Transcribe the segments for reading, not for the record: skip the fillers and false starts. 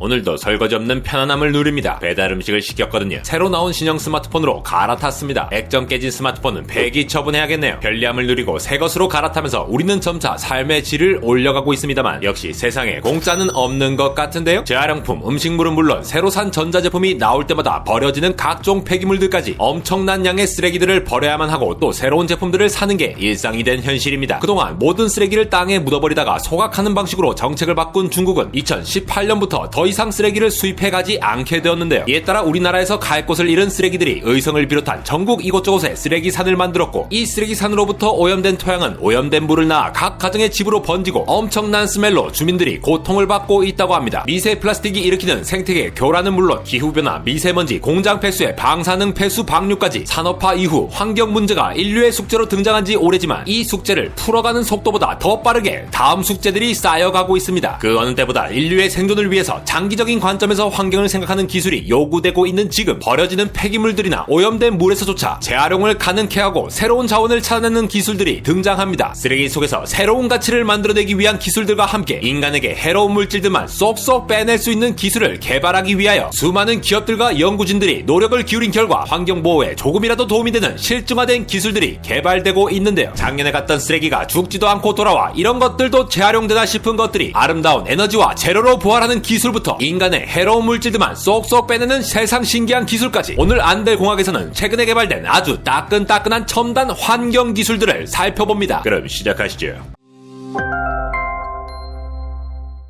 오늘도 설거지 없는 편안함을 누립니다. 배달 음식을 시켰거든요. 새로 나온 신형 스마트폰으로 갈아탔습니다. 액정 깨진 스마트폰은 폐기 처분해야겠네요. 편리함을 누리고 새 것으로 갈아타면서 우리는 점차 삶의 질을 올려가고 있습니다만 역시 세상에 공짜는 없는 것 같은데요. 재활용품, 음식물은 물론 새로 산 전자제품이 나올 때마다 버려지는 각종 폐기물들까지 엄청난 양의 쓰레기들을 버려야만 하고 또 새로운 제품들을 사는 게 일상이 된 현실입니다. 그동안 모든 쓰레기를 땅에 묻어버리다가 소각하는 방식으로 정책을 바꾼 중국은 2018년부터 더 이상 쓰레기를 수입해가지 않게 되었는데요. 이에 따라 우리나라에서 갈 곳을 잃은 쓰레기들이 의성을 비롯한 전국 이곳저곳에 쓰레기산을 만들었고 이 쓰레기산으로부터 오염된 토양은 오염된 물을 낳아 각 가정의 집으로 번지고 엄청난 스멜로 주민들이 고통을 받고 있다고 합니다. 미세 플라스틱이 일으키는 생태계 교란은 물론 기후변화, 미세먼지, 공장 폐수의 방사능 폐수 방류까지 산업화 이후 환경 문제가 인류의 숙제로 등장한 지 오래지만 이 숙제를 풀어가는 속도보다 더 빠르게 다음 숙제들이 쌓여가고 있습니다. 그 어느 때보다 인류의 생존을 위해서 장기적인 관점에서 환경을 생각하는 기술이 요구되고 있는 지금 버려지는 폐기물들이나 오염된 물에서조차 재활용을 가능케 하고 새로운 자원을 찾아내는 기술들이 등장합니다. 쓰레기 속에서 새로운 가치를 만들어내기 위한 기술들과 함께 인간에게 해로운 물질들만 쏙쏙 빼낼 수 있는 기술을 개발하기 위하여 수많은 기업들과 연구진들이 노력을 기울인 결과 환경보호에 조금이라도 도움이 되는 실증화된 기술들이 개발되고 있는데요. 작년에 갔던 쓰레기가 죽지도 않고 돌아와 이런 것들도 재활용되나 싶은 것들이 아름다운 에너지와 재료로 부활하는 기술부터 인간의 해로운 물질들만 쏙쏙 빼내는 세상 신기한 기술까지 오늘 안델공학에서는 최근에 개발된 아주 따끈따끈한 첨단 환경 기술들을 살펴봅니다. 그럼 시작하시죠.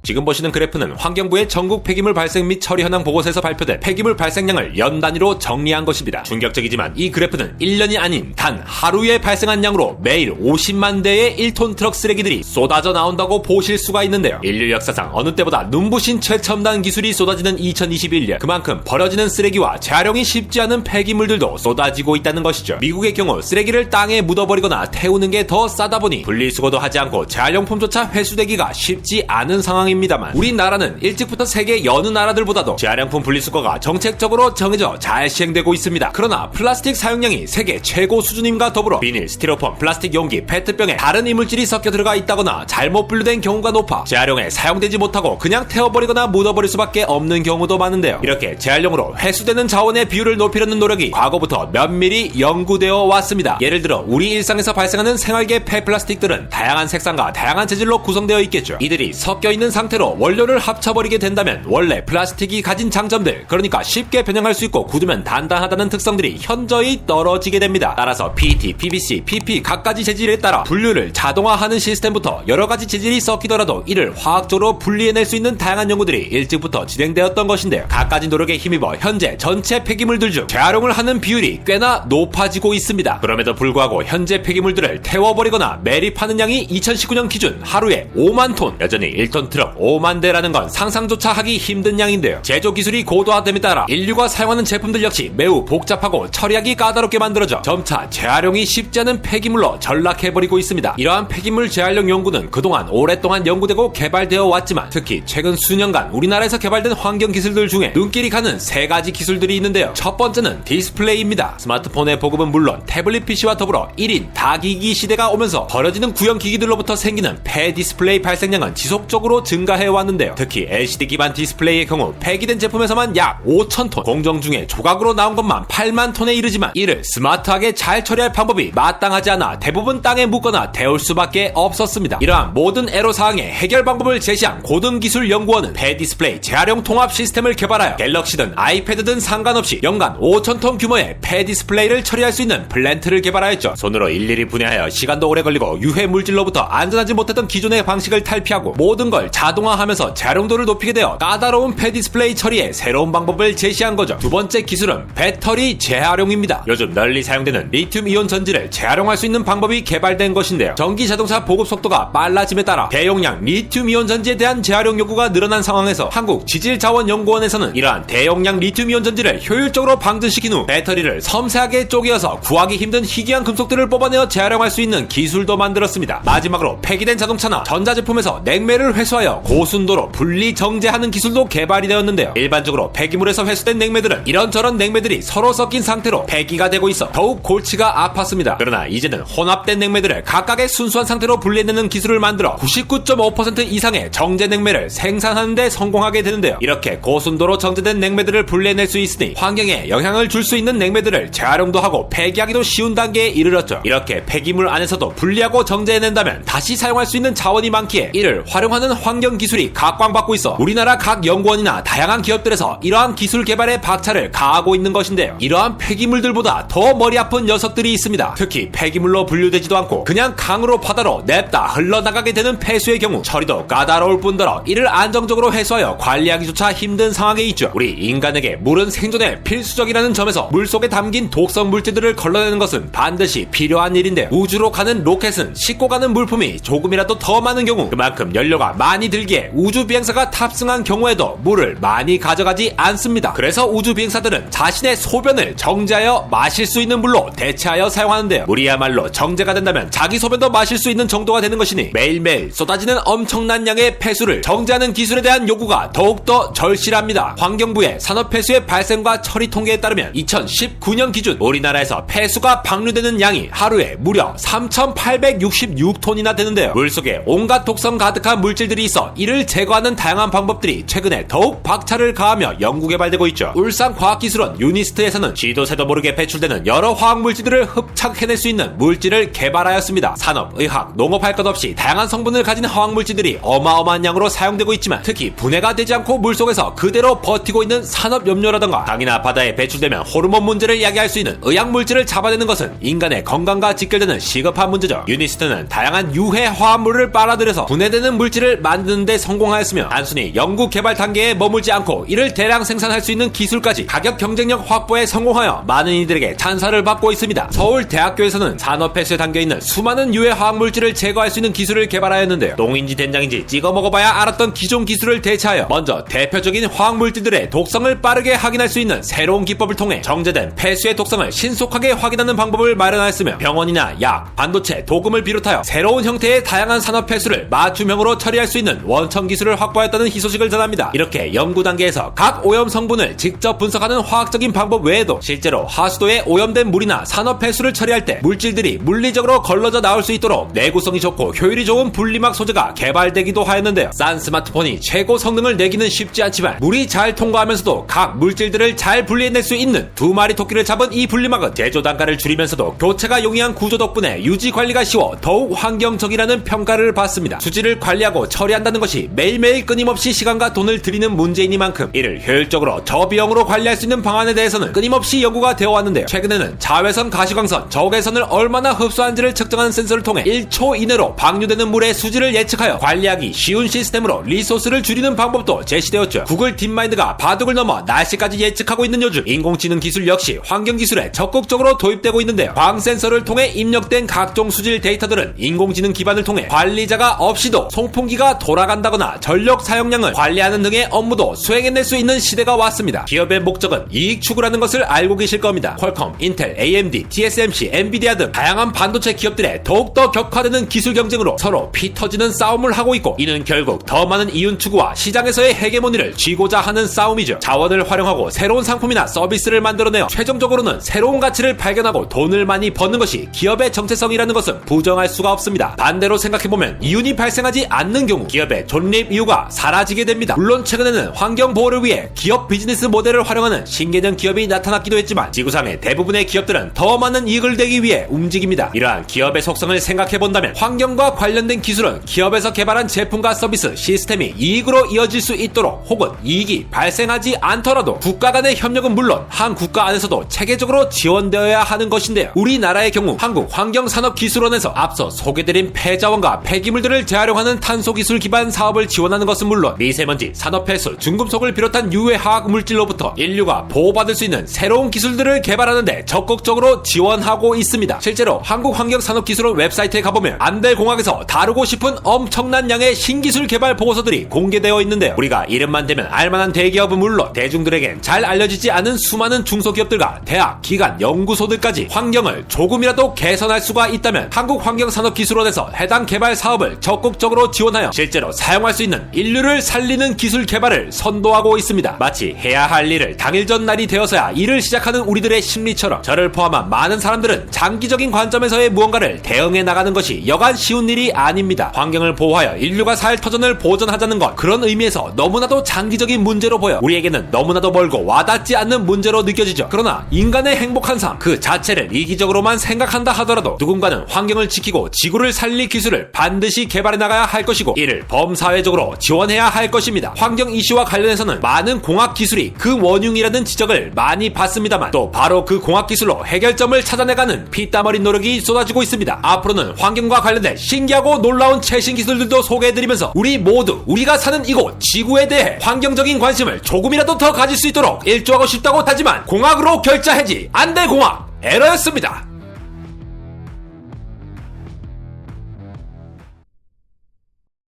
지금 보시는 그래프는 환경부의 전국 폐기물 발생 및 처리 현황 보고서에서 발표된 폐기물 발생량을 연 단위로 정리한 것입니다. 충격적이지만 이 그래프는 1년이 아닌 단 하루에 발생한 양으로 매일 50만 대의 1톤 트럭 쓰레기들이 쏟아져 나온다고 보실 수가 있는데요. 인류 역사상 어느 때보다 눈부신 최첨단 기술이 쏟아지는 2021년 그만큼 버려지는 쓰레기와 재활용이 쉽지 않은 폐기물들도 쏟아지고 있다는 것이죠. 미국의 경우 쓰레기를 땅에 묻어버리거나 태우는 게 더 싸다 보니 분리수거도 하지 않고 재활용품조차 회수되기가 쉽지 않은 상황입니다. 우리나라는 일찍부터 세계 여느 나라들보다도 재활용품 분리수거가 정책적으로 정해져 잘 시행되고 있습니다. 그러나 플라스틱 사용량이 세계 최고 수준임과 더불어 비닐, 스티로폼, 플라스틱 용기, 페트병에 다른 이물질이 섞여 들어가 있다거나 잘못 분류된 경우가 높아 재활용에 사용되지 못하고 그냥 태워버리거나 묻어버릴 수밖에 없는 경우도 많은데요. 이렇게 재활용으로 회수되는 자원의 비율을 높이려는 노력이 과거부터 면밀히 연구되어 왔습니다. 예를 들어 우리 일상에서 발생하는 생활계 폐플라스틱들은 다양한 색상과 다양한 재질로 구성되어 있겠죠. 이들이 섞여있는 상태로 원료를 합쳐버리게 된다면 원래 플라스틱이 가진 장점들, 그러니까 쉽게 변형할 수 있고 굳으면 단단하다는 특성들이 현저히 떨어지게 됩니다. 따라서 PET, PVC, PP 각가지 재질에 따라 분류를 자동화하는 시스템부터 여러가지 재질이 섞이더라도 이를 화학적으로 분리해낼 수 있는 다양한 연구들이 일찍부터 진행되었던 것인데요. 각가지 노력에 힘입어 현재 전체 폐기물들 중 재활용을 하는 비율이 꽤나 높아지고 있습니다. 그럼에도 불구하고 현재 폐기물들을 태워버리거나 매립하는 양이 2019년 기준 하루에 5만 톤, 여전히 1톤 트럭 5만 대라는 건 상상조차 하기 힘든 양인데요. 제조 기술이 고도화됨에 따라 인류가 사용하는 제품들 역시 매우 복잡하고 처리하기 까다롭게 만들어져 점차 재활용이 쉽지 않은 폐기물로 전락해버리고 있습니다. 이러한 폐기물 재활용 연구는 그동안 오랫동안 연구되고 개발되어 왔지만 특히 최근 수년간 우리나라에서 개발된 환경 기술들 중에 눈길이 가는 세 가지 기술들이 있는데요. 첫 번째는 디스플레이입니다. 스마트폰의 보급은 물론 태블릿 PC와 더불어 1인 다기기 시대가 오면서 버려지는 구형 기기들로부터 생기는 폐 디스플레이 발생량은 지속적으로 증가해 왔는데요. 특히 LCD 기반 디스플레이의 경우 폐기된 제품에서만 약 5,000톤, 공정 중에 조각으로 나온 것만 8만 톤에 이르지만 이를 스마트하게 잘 처리할 방법이 마땅하지 않아 대부분 땅에 묻거나 태울 수밖에 없었습니다. 이러한 모든 애로사항의 해결 방법을 제시한 고등기술연구원은 폐 디스플레이 재활용 통합 시스템을 개발하여 갤럭시든 아이패드든 상관없이 연간 5,000톤 규모의 폐 디스플레이를 처리할 수 있는 플랜트를 개발하였죠. 손으로 일일이 분해하여 시간도 오래 걸리고 유해 물질로부터 안전하지 못했던 기존의 방식을 탈피하고 모든 걸 자동화하면서 재활용도를 높이게 되어 까다로운 폐 디스플레이 처리에 새로운 방법을 제시한 거죠. 두 번째 기술은 배터리 재활용입니다. 요즘 널리 사용되는 리튬 이온 전지를 재활용할 수 있는 방법이 개발된 것인데요. 전기 자동차 보급 속도가 빨라짐에 따라 대용량 리튬 이온 전지에 대한 재활용 요구가 늘어난 상황에서 한국지질자원연구원에서는 이러한 대용량 리튬 이온 전지를 효율적으로 방전시킨 후 배터리를 섬세하게 쪼개어서 구하기 힘든 희귀한 금속들을 뽑아내어 재활용할 수 있는 기술도 만들었습니다. 마지막으로 폐기된 자동차나 전자제품에서 냉매를 회수하여 하여 고순도로 분리 정제하는 기술도 개발이 되었는데요. 일반적으로 폐기물에서 회수된 냉매들은 이런저런 냉매들이 서로 섞인 상태로 폐기가 되고 있어 더욱 골치가 아팠습니다. 그러나 이제는 혼합된 냉매들을 각각의 순수한 상태로 분리해내는 기술을 만들어 99.5% 이상의 정제 냉매를 생산하는 데 성공하게 되는데요. 이렇게 고순도로 정제된 냉매들을 분리해낼 수 있으니 환경에 영향을 줄 수 있는 냉매들을 재활용도 하고 폐기하기도 쉬운 단계에 이르렀죠. 이렇게 폐기물 안에서도 분리하고 정제해낸다면 다시 사용할 수 있는 자원이 많기에 이를 활용하는 환경 기술이 각광받고 있어 우리나라 각 연구원이나 다양한 기업들에서 이러한 기술 개발에 박차를 가하고 있는 것인데요. 이러한 폐기물들보다 더 머리 아픈 녀석들이 있습니다. 특히 폐기물로 분류되지도 않고 그냥 강으로 바다로 냅다 흘러나가게 되는 폐수의 경우 처리도 까다로울 뿐더러 이를 안정적으로 회수하여 관리하기조차 힘든 상황에 있죠. 우리 인간에게 물은 생존에 필수적이라는 점에서 물속에 담긴 독성 물질들을 걸러내는 것은 반드시 필요한 일인데 우주로 가는 로켓은 싣고 가는 물품이 조금이라도 더 많은 경우 그만큼 연료가 많이 들기에 우주 비행사가 탑승한 경우에도 물을 많이 가져가지 않습니다. 그래서 우주 비행사들은 자신의 소변을 정제하여 마실 수 있는 물로 대체하여 사용하는데요. 물이야말로 정제가 된다면 자기 소변도 마실 수 있는 정도가 되는 것이니 매일매일 쏟아지는 엄청난 양의 폐수를 정제하는 기술에 대한 요구가 더욱더 절실합니다. 환경부의 산업폐수의 발생과 처리 통계에 따르면 2019년 기준 우리나라에서 폐수가 방류되는 양이 하루에 무려 3,866톤이나 되는데요. 물속에 온갖 독성 가득한 물질들이 있어 이를 제거하는 다양한 방법들이 최근에 더욱 박차를 가하며 연구개발되고 있죠. 울산과학기술원 유니스트에서는 쥐도 새도 모르게 배출되는 여러 화학물질들을 흡착해낼 수 있는 물질을 개발하였습니다. 산업, 의학, 농업할 것 없이 다양한 성분을 가진 화학물질들이 어마어마한 양으로 사용되고 있지만 특히 분해가 되지 않고 물속에서 그대로 버티고 있는 산업염료라던가 강이나 바다에 배출되면 호르몬 문제를 야기할 수 있는 의약물질을 잡아내는 것은 인간의 건강과 직결되는 시급한 문제죠. 유니스트는 다양한 유해 화합물을 빨아들여서 분해되는 물질을 만드는 데 성공하였으며 단순히 연구 개발 단계에 머물지 않고 이를 대량 생산할 수 있는 기술까지 가격 경쟁력 확보에 성공하여 많은 이들에게 찬사를 받고 있습니다. 서울대학교에서는 산업폐수에 담겨있는 수많은 유해 화학물질을 제거할 수 있는 기술을 개발하였는데요. 똥인지 된장인지 찍어 먹어봐야 알았던 기존 기술을 대체하여 먼저 대표적인 화학물질들의 독성을 빠르게 확인할 수 있는 새로운 기법을 통해 정제된 폐수의 독성을 신속하게 확인하는 방법을 마련하였으며 병원이나 약, 반도체, 도금을 비롯하여 새로운 형태의 다양한 산업 폐수를 맞춤형으로 처리할 수 있는 원천 기술을 확보하였다는 희소식을 전합니다. 이렇게 연구 단계에서 각 오염 성분을 직접 분석하는 화학적인 방법 외에도 실제로 하수도에 오염된 물이나 산업 폐수를 처리할 때 물질들이 물리적으로 걸러져 나올 수 있도록 내구성이 좋고 효율이 좋은 분리막 소재가 개발되기도 하였는데요. 싼 스마트폰이 최고 성능을 내기는 쉽지 않지만 물이 잘 통과하면서도 각 물질들을 잘 분리해낼 수 있는 두 마리 토끼를 잡은 이 분리막은 제조 단가를 줄이면서도 교체가 용이한 구조 덕분에 유지 관리가 쉬워 더욱 환경적이라는 평가를 받습니다. 수질을 관리하고 처리한다는 것이 매일매일 끊임없이 시간과 돈을 들이는 문제이니만큼 이를 효율적으로 저비용으로 관리할 수 있는 방안에 대해서는 끊임없이 연구가 되어 왔는데요. 최근에는 자외선, 가시광선, 적외선을 얼마나 흡수하는지를 측정하는 센서를 통해 1초 이내로 방류되는 물의 수질을 예측하여 관리하기 쉬운 시스템으로 리소스를 줄이는 방법도 제시되었죠. 구글 딥마인드가 바둑을 넘어 날씨까지 예측하고 있는 요즘 인공지능 기술 역시 환경기술에 적극적으로 도입되고 있는데요. 광센서를 통해 입력된 각종 수질 데이터들은 인공지능 기반을 통해 관리자가 없이도 송풍기가 돌아간다거나 전력 사용량을 관리하는 등의 업무도 수행해낼 수 있는 시대가 왔습니다. 기업의 목적은 이익 추구라는 것을 알고 계실 겁니다. 퀄컴, 인텔, AMD, TSMC, 엔비디아 등 다양한 반도체 기업들의 더욱더 격화되는 기술 경쟁으로 서로 피 터지는 싸움을 하고 있고 이는 결국 더 많은 이윤 추구와 시장에서의 헤게모니를 쥐고자 하는 싸움이죠. 자원을 활용하고 새로운 상품이나 서비스를 만들어내어 최종적으로는 새로운 가치를 발견하고 돈을 많이 버는 것이 기업의 정체성이라는 것은 부정할 수가 없습니다. 반대로 생각해보면 이윤이 발생하지 않는 경우 기업의 존립 이유가 사라지게 됩니다. 물론 최근에는 환경 보호를 위해 기업 비즈니스 모델을 활용하는 신개념 기업이 나타났기도 했지만 지구상의 대부분의 기업들은 더 많은 이익을 내기 위해 움직입니다. 이러한 기업의 속성을 생각해본다면 환경과 관련된 기술은 기업에서 개발한 제품과 서비스, 시스템이 이익으로 이어질 수 있도록 혹은 이익이 발생하지 않더라도 국가 간의 협력은 물론 한 국가 안에서도 체계적으로 지원되어야 하는 것인데요. 우리나라의 경우 한국환경산업기술원에서 앞서 소개드린 폐자원과 폐기물들을 재활용하는 탄소기술 기반 사업을 지원하는 것은 물론 미세먼지, 산업폐수, 중금속을 비롯한 유해화학 물질로부터 인류가 보호받을 수 있는 새로운 기술들을 개발하는 데 적극적으로 지원하고 있습니다. 실제로 한국환경산업기술원 웹사이트에 가보면 안델공학에서 다루고 싶은 엄청난 양의 신기술 개발 보고서들이 공개되어 있는데요. 우리가 이름만 대면 알만한 대기업은 물론 대중들에겐 잘 알려지지 않은 수많은 중소기업들과 대학, 기관, 연구소들까지 환경을 조금이라도 개선할 수가 있다면 한국환경산업기술원에서 해당 개발 사업을 적극적으로 지원하여 실제로 제대로 사용할 수 있는 인류를 살리는 기술 개발을 선도하고 있습니다. 마치 해야 할 일을 당일 전날이 되어서야 일을 시작하는 우리들의 심리처럼 저를 포함한 많은 사람들은 장기적인 관점에서의 무언가를 대응해 나가는 것이 여간 쉬운 일이 아닙니다. 환경을 보호하여 인류가 살 터전을 보존하자는 것, 그런 의미에서 너무나도 장기적인 문제로 보여 우리에게는 너무나도 멀고 와닿지 않는 문제로 느껴지죠. 그러나 인간의 행복한 삶 그 자체를 이기적으로만 생각한다 하더라도 누군가는 환경을 지키고 지구를 살릴 기술을 반드시 개발해 나가야 할 것이고 이를 범사회적으로 지원해야 할 것입니다. 환경 이슈와 관련해서는 많은 공학 기술이 그 원흉이라는 지적을 많이 받습니다만 또 바로 그 공학 기술로 해결점을 찾아내가는 피땀 어린 노력이 쏟아지고 있습니다. 앞으로는 환경과 관련된 신기하고 놀라운 최신 기술들도 소개해드리면서 우리 모두 우리가 사는 이곳 지구에 대해 환경적인 관심을 조금이라도 더 가질 수 있도록 일조하고 싶다고 하지만 공학으로 결자해지 안돼 공학 에러였습니다.